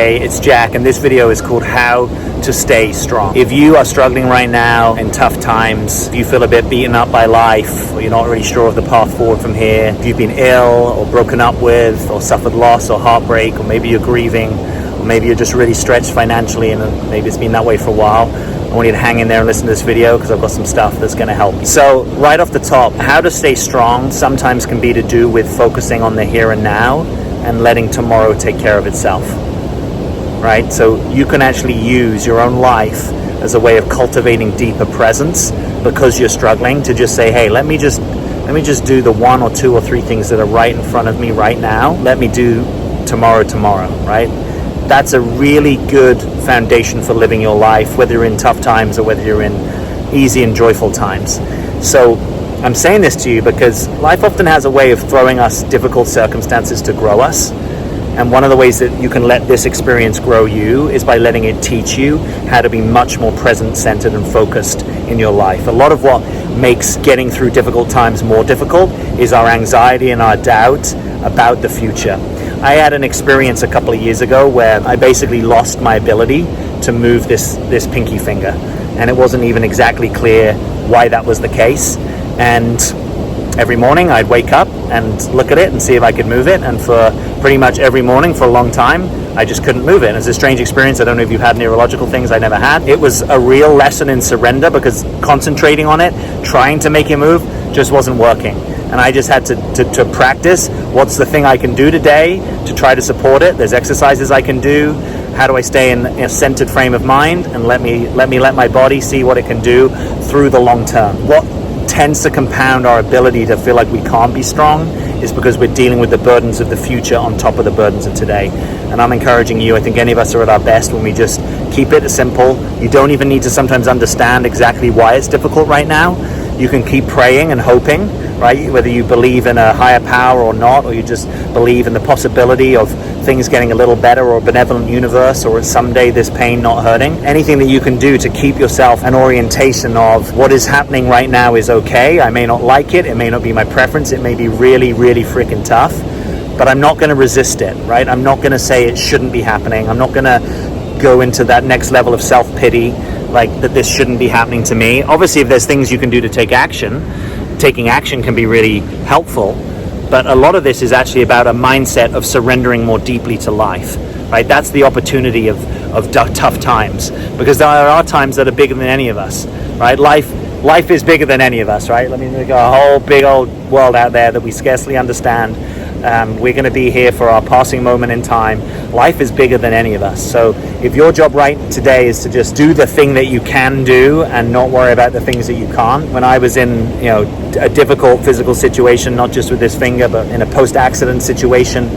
Hey, it's Jack, and this video is called How to Stay Strong. If you are struggling right now in tough times, if you feel a bit beaten up by life, or you're not really sure of the path forward from here, if you've been ill or broken up with or suffered loss or heartbreak, or maybe you're grieving, or maybe you're just really stretched financially and maybe it's been that way for a while, I want you to hang in there and listen to this video because I've got some stuff that's going to help you. So right off the top, how to stay strong sometimes can be to do with focusing on the here and now and letting tomorrow take care of itself. Right? So you can actually use your own life as a way of cultivating deeper presence because you're struggling, to just say, hey, let me just do the 1 or 2 or 3 things that are right in front of me right now. Let me do tomorrow, right? That's a really good foundation for living your life, whether you're in tough times or whether you're in easy and joyful times. So I'm saying this to you because life often has a way of throwing us difficult circumstances to grow us. And one of the ways that you can let this experience grow you is by letting it teach you how to be much more present, centered, and focused in your life. A lot of what makes getting through difficult times more difficult is our anxiety and our doubt about the future. I had an experience a couple of years ago where I basically lost my ability to move this pinky finger. And it wasn't even exactly clear why that was the case. And every morning I'd wake up and look at it and see if I could move it. And for pretty much every morning for a long time, I just couldn't move it. It's a strange experience. I don't know if you've had neurological things. I never had. It was a real lesson in surrender because concentrating on it, trying to make it move, just wasn't working. And I just had to practice what's the thing I can do today to try to support it. There's exercises I can do. How do I stay in a centered frame of mind and let my body see what it can do through the long term. What tends to compound our ability to feel like we can't be strong is because we're dealing with the burdens of the future on top of the burdens of today. And I'm encouraging you, I think any of us are at our best when we just keep it simple. You don't even need to sometimes understand exactly why it's difficult right now. You can keep praying and hoping, right? Whether you believe in a higher power or not, or you just believe in the possibility of things getting a little better, or a benevolent universe, or someday this pain not hurting. Anything that you can do to keep yourself an orientation of what is happening right now is okay. I may not like it. It may not be my preference. It may be really, really freaking tough, but I'm not going to resist it, right? I'm not going to say it shouldn't be happening. I'm not going to go into that next level of self-pity, like that this shouldn't be happening to me. Obviously, if there's things you can do to take action, taking action can be really helpful. But a lot of this is actually about a mindset of surrendering more deeply to life, right? That's the opportunity of tough times, because there are times that are bigger than any of us, right? Life is bigger than any of us, right? I mean, we've got a whole big old world out there that we scarcely understand. We're going to be here for our passing moment in time. Life is bigger than any of us. So if your job right today is to just do the thing that you can do and not worry about the things that you can't. When I was in, a difficult physical situation, not just with this finger, but in a post-accident situation,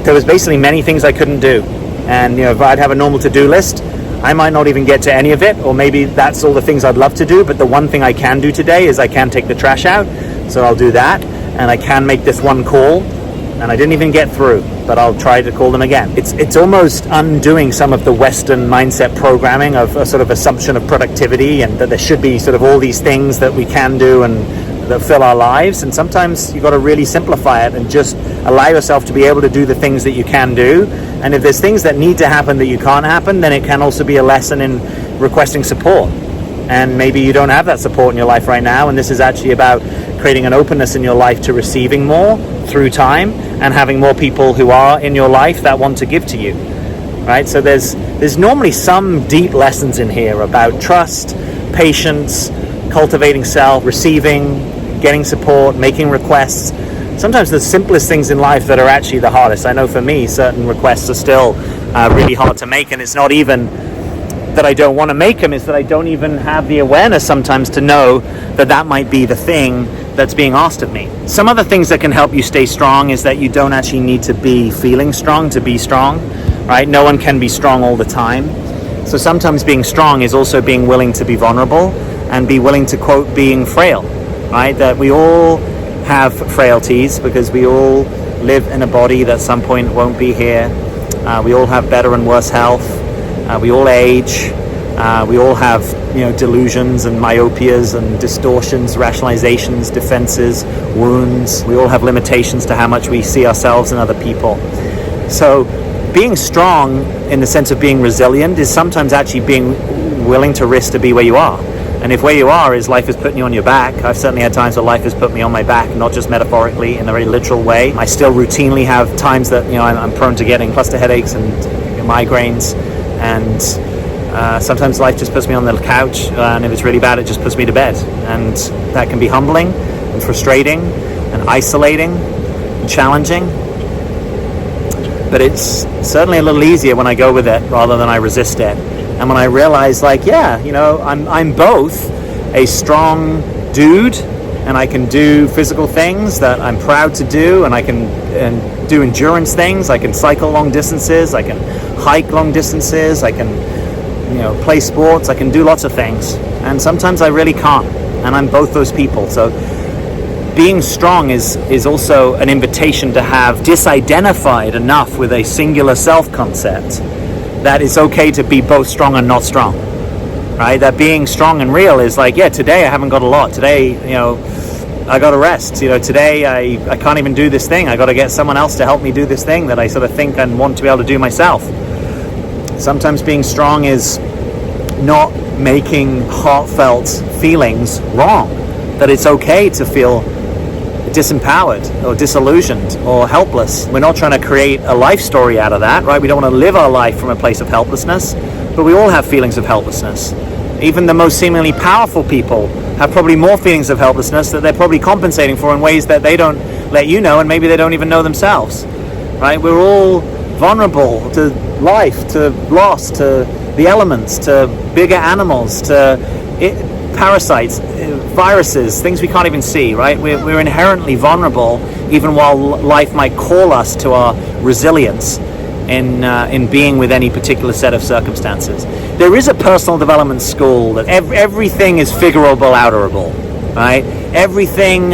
there was basically many things I couldn't do. And, if I'd have a normal to-do list, I might not even get to any of it, or maybe that's all the things I'd love to do. But the one thing I can do today is I can take the trash out. So I'll do that. And I can make this one call. And I didn't even get through, but I'll try to call them again. It's almost undoing some of the Western mindset programming of a sort of assumption of productivity, and that there should be sort of all these things that we can do and that fill our lives. And sometimes you've got to really simplify it and just allow yourself to be able to do the things that you can do. And if there's things that need to happen that you can't happen, then it can also be a lesson in requesting support. And maybe you don't have that support in your life right now, and this is actually about creating an openness in your life to receiving more through time and having more people who are in your life that want to give to you, right? So there's normally some deep lessons in here about trust, patience, cultivating self, receiving, getting support, making requests. Sometimes the simplest things in life that are actually the hardest. I know for me, certain requests are still really hard to make, and it's not even that I don't want to make them, is that I don't even have the awareness sometimes to know that might be the thing that's being asked of me. Some other things that can help you stay strong is that you don't actually need to be feeling strong to be strong, right? No one can be strong all the time. So sometimes being strong is also being willing to be vulnerable and be willing to, quote, being frail, right? That we all have frailties because we all live in a body that at some point won't be here. We all have better and worse health. We all age. We all have, delusions and myopias and distortions, rationalizations, defenses, wounds. We all have limitations to how much we see ourselves and other people. So being strong in the sense of being resilient is sometimes actually being willing to risk to be where you are. And if where you are is life is putting you on your back, I've certainly had times where life has put me on my back, not just metaphorically, in a very literal way. I still routinely have times that, I'm prone to getting cluster headaches and migraines, and sometimes life just puts me on the couch, and if it's really bad, it just puts me to bed. And that can be humbling and frustrating and isolating and challenging. But it's certainly a little easier when I go with it rather than I resist it. And when I realize, I'm both a strong dude, and I can do physical things that I'm proud to do, and I can do endurance things. I can cycle long distances, I can hike long distances, I can play sports, I can do lots of things. And sometimes I really can't, and I'm both those people. So being strong is also an invitation to have disidentified enough with a singular self-concept that it's okay to be both strong and not strong, right? That being strong and real is today I haven't got a lot. Today, I got to rest. Today I can't even do this thing. I got to get someone else to help me do this thing that I sort of think and want to be able to do myself. Sometimes being strong is not making heartfelt feelings wrong. That it's okay to feel disempowered or disillusioned or helpless. We're not trying to create a life story out of that, right? We don't want to live our life from a place of helplessness, but we all have feelings of helplessness. Even the most seemingly powerful people have probably more feelings of helplessness that they're probably compensating for in ways that they don't let you know, and maybe they don't even know themselves, right? We're all vulnerable to life, to loss, to the elements, to bigger animals, to parasites, viruses, things we can't even see, right? We're inherently vulnerable, even while life might call us to our resilience in being with any particular set of circumstances. There is a personal development school that everything is figurable, outerable, right? Everything,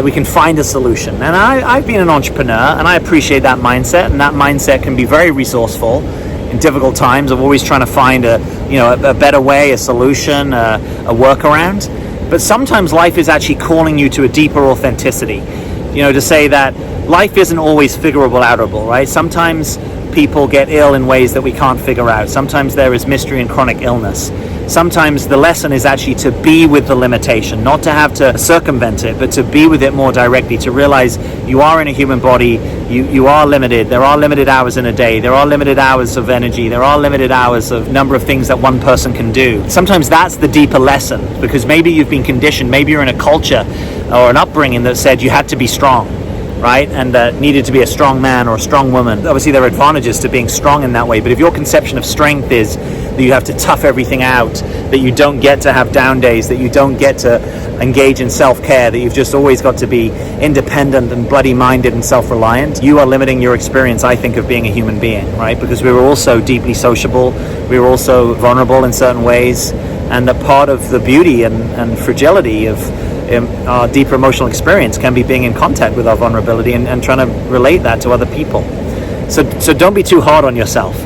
we can find a solution. And I've been an entrepreneur, and I appreciate that mindset, and that mindset can be very resourceful in difficult times of always trying to find a better way, a solution, a workaround. But sometimes life is actually calling you to a deeper authenticity, to say that life isn't always figurable, outerable, right? Sometimes people get ill in ways that we can't figure out. Sometimes there is mystery and chronic illness. Sometimes the lesson is actually to be with the limitation, not to have to circumvent it, but to be with it more directly, to realize you are in a human body, you are limited, there are limited hours in a day, there are limited hours of energy, there are limited hours of number of things that one person can do. Sometimes that's the deeper lesson, because maybe you've been conditioned, maybe you're in a culture or an upbringing that said you had to be strong, right? And that needed to be a strong man or a strong woman. Obviously there are advantages to being strong in that way, but if your conception of strength is that you have to tough everything out, that you don't get to have down days, that you don't get to engage in self-care, that you've just always got to be independent and bloody-minded and self-reliant, you are limiting your experience, I think, of being a human being, right? Because we were also deeply sociable, we were also vulnerable in certain ways, and that part of the beauty and fragility of our deeper emotional experience can be being in contact with our vulnerability and trying to relate that to other people. So don't be too hard on yourself,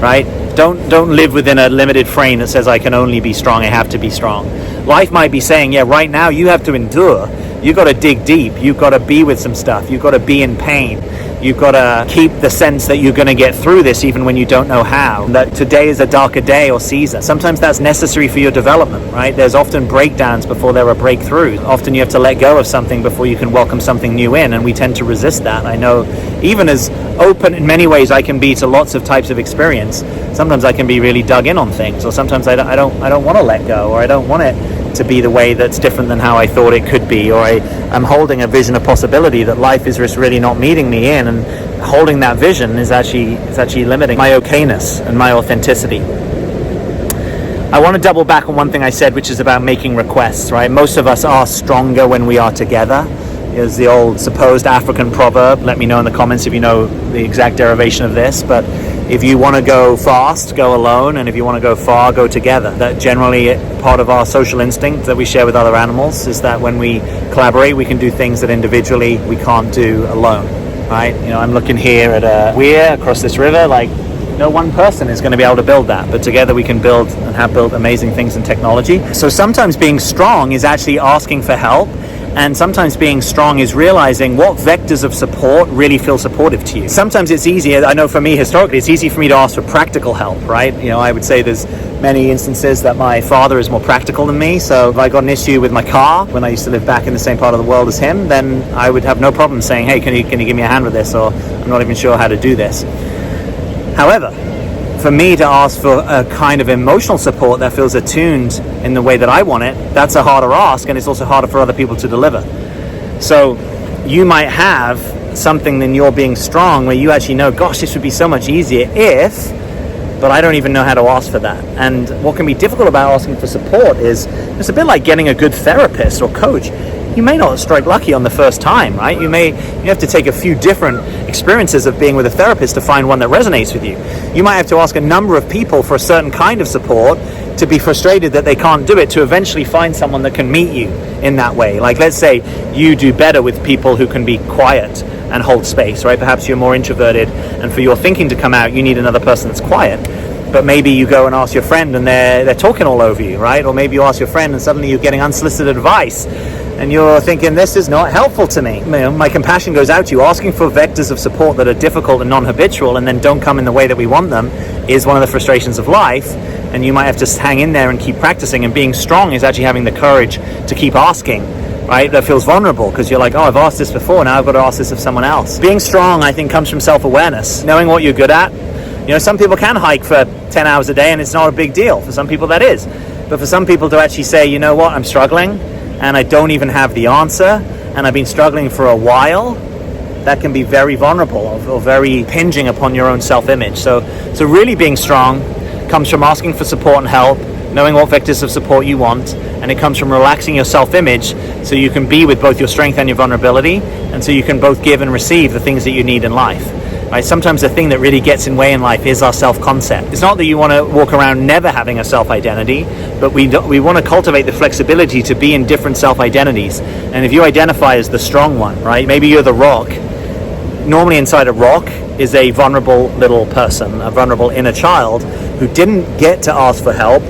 right? Don't live within a limited frame that says I can only be strong, I have to be strong. Life might be saying, yeah, right now you have to endure. You've got to dig deep. You've got to be with some stuff. You've got to be in pain. You've got to keep the sense that you're going to get through this even when you don't know how. That today is a darker day or season. Sometimes that's necessary for your development, right? There's often breakdowns before there are breakthroughs. Often you have to let go of something before you can welcome something new in, and we tend to resist that. I know even as open in many ways I can be to lots of types of experience, sometimes I can be really dug in on things, or sometimes I don't want to let go, or I don't want it to be the way that's different than how I thought it could be, or I'm holding a vision of possibility that life is just really not meeting me in, and holding that vision is actually limiting my okayness and my authenticity. I want to double back on one thing I said, which is about making requests, right? Most of us are stronger when we are together. Is the old supposed African proverb. Let me know in the comments if you know the exact derivation of this, but if you want to go fast, go alone, and if you want to go far, go together. That generally part of our social instinct that we share with other animals is that when we collaborate, we can do things that individually we can't do alone, right? I'm looking here at a weir across this river, no one person is going to be able to build that, but together we can build and have built amazing things in technology. So sometimes being strong is actually asking for help And sometimes being strong is realizing what vectors of support really feel supportive to you. Sometimes it's easy, I know for me historically, it's easy for me to ask for practical help, right? You know, I would say there's many instances that my father is more practical than me. So if I got an issue with my car when I used to live back in the same part of the world as him, then I would have no problem saying, hey, can you give me a hand with this? Or I'm not even sure how to do this. However, for me to ask for a kind of emotional support that feels attuned in the way that I want it, that's a harder ask, and it's also harder for other people to deliver. So you might have something in your being strong where you actually know, gosh, this would be so much easier if, but I don't even know how to ask for that. And what can be difficult about asking for support is it's a bit like getting a good therapist or coach. You may not strike lucky on the first time, right? You have to take a few different experiences of being with a therapist to find one that resonates with you. You might have to ask a number of people for a certain kind of support to be frustrated that they can't do it, to eventually find someone that can meet you in that way. Like, let's say you do better with people who can be quiet and hold space, right? Perhaps you're more introverted, and for your thinking to come out, you need another person that's quiet. But maybe you go and ask your friend and they're talking all over you, right? Or maybe you ask your friend and suddenly you're getting unsolicited advice and you're thinking, this is not helpful to me. You know, my compassion goes out to you. Asking for vectors of support that are difficult and non-habitual and then don't come in the way that we want them is one of the frustrations of life. And you might have to hang in there and keep practicing. And being strong is actually having the courage to keep asking, right? That feels vulnerable because you're like, oh, I've asked this before, now I've got to ask this of someone else. Being strong, I think, comes from self-awareness, knowing what you're good at. You know, some people can hike for 10 hours a day and it's not a big deal. For some people that is. But for some people to actually say, you know what, I'm struggling and I don't even have the answer and I've been struggling for a while, that can be very vulnerable or very impinging upon your own self-image. So really being strong comes from asking for support and help, knowing what vectors of support you want, and it comes from relaxing your self-image so you can be with both your strength and your vulnerability, and so you can both give and receive the things that you need in life. Right? Sometimes the thing that really gets in way in life is our self-concept. It's not that you want to walk around never having a self-identity, but we want to cultivate the flexibility to be in different self-identities. And if you identify as the strong one, right? Maybe you're the rock. Normally inside a rock is a vulnerable little person, a vulnerable inner child who didn't get to ask for help,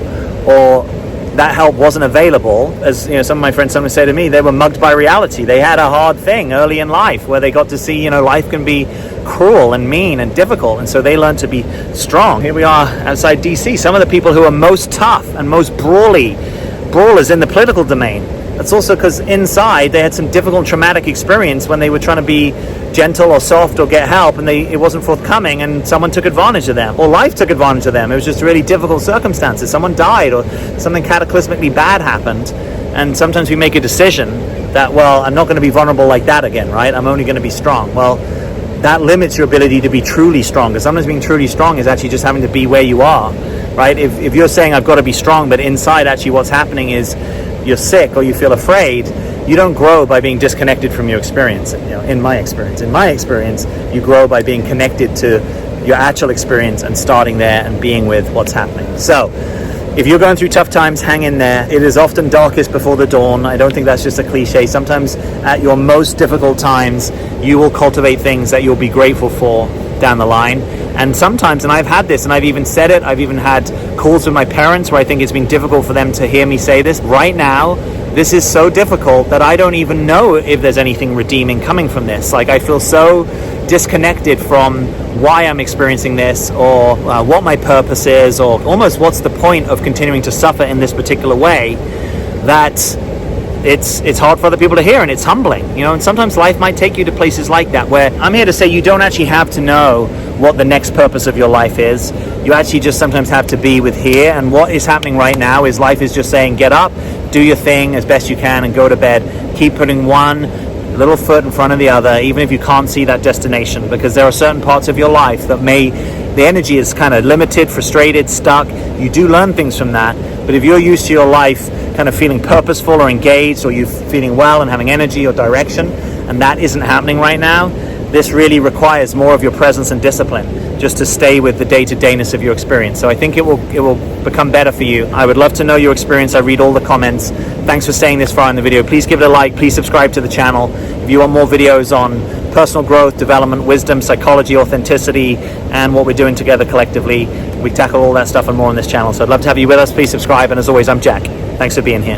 or that help wasn't available. As you know, some of my friends sometimes say to me, they were mugged by reality. They had a hard thing early in life where they got to see, you know, life can be cruel and mean and difficult, and so they learned to be strong. Here we are outside DC. Some of the people who are most tough and most brawlers in the political domain, that's also because inside they had some difficult traumatic experience when they were trying to be gentle or soft or get help, and it wasn't forthcoming, and someone took advantage of them, or life took advantage of them. It was just really difficult circumstances. Someone died or something cataclysmically bad happened, and sometimes we make a decision that, well, I'm not going to be vulnerable like that again, right? I'm only going to be strong. Well, that limits your ability to be truly strong, because sometimes being truly strong is actually just having to be where you are, right? If you're saying I've got to be strong, but inside actually what's happening is you're sick or you feel afraid, you don't grow by being disconnected from your experience. You know, in my experience, you grow by being connected to your actual experience and starting there and being with what's happening. So if you're going through tough times, hang in there. It is often darkest before the dawn. I don't think that's just a cliche. Sometimes at your most difficult times, you will cultivate things that you'll be grateful for down the line. And sometimes, and I've had this, and I've even said it, I've even had calls with my parents where I think it's been difficult for them to hear me say this. Right now, this is so difficult that I don't even know if there's anything redeeming coming from this. Like, I feel so disconnected from why I'm experiencing this, or what my purpose is, or almost what's the point of continuing to suffer in this particular way, that it's hard for other people to hear, and it's humbling, you know. And sometimes life might take you to places like that, where I'm here to say you don't actually have to know what the next purpose of your life is. You actually just sometimes have to be with here, and what is happening right now is life is just saying, get up, do your thing as best you can, and go to bed. Keep putting one little foot in front of the other, even if you can't see that destination, because there are certain parts of your life that the energy is kind of limited, frustrated, stuck. You do learn things from that, but if you're used to your life kind of feeling purposeful or engaged, or you feeling well and having energy or direction, and that isn't happening right now, this really requires more of your presence and discipline just to stay with the day-to-dayness of your experience. So I think it will become better for you. I would love to know your experience. I read all the comments. Thanks for staying this far in the video. Please give it a like. Please subscribe to the channel. If you want more videos on personal growth, development, wisdom, psychology, authenticity, and what we're doing together collectively, we tackle all that stuff and more on this channel. So I'd love to have you with us. Please subscribe. And as always, I'm Jack. Thanks for being here.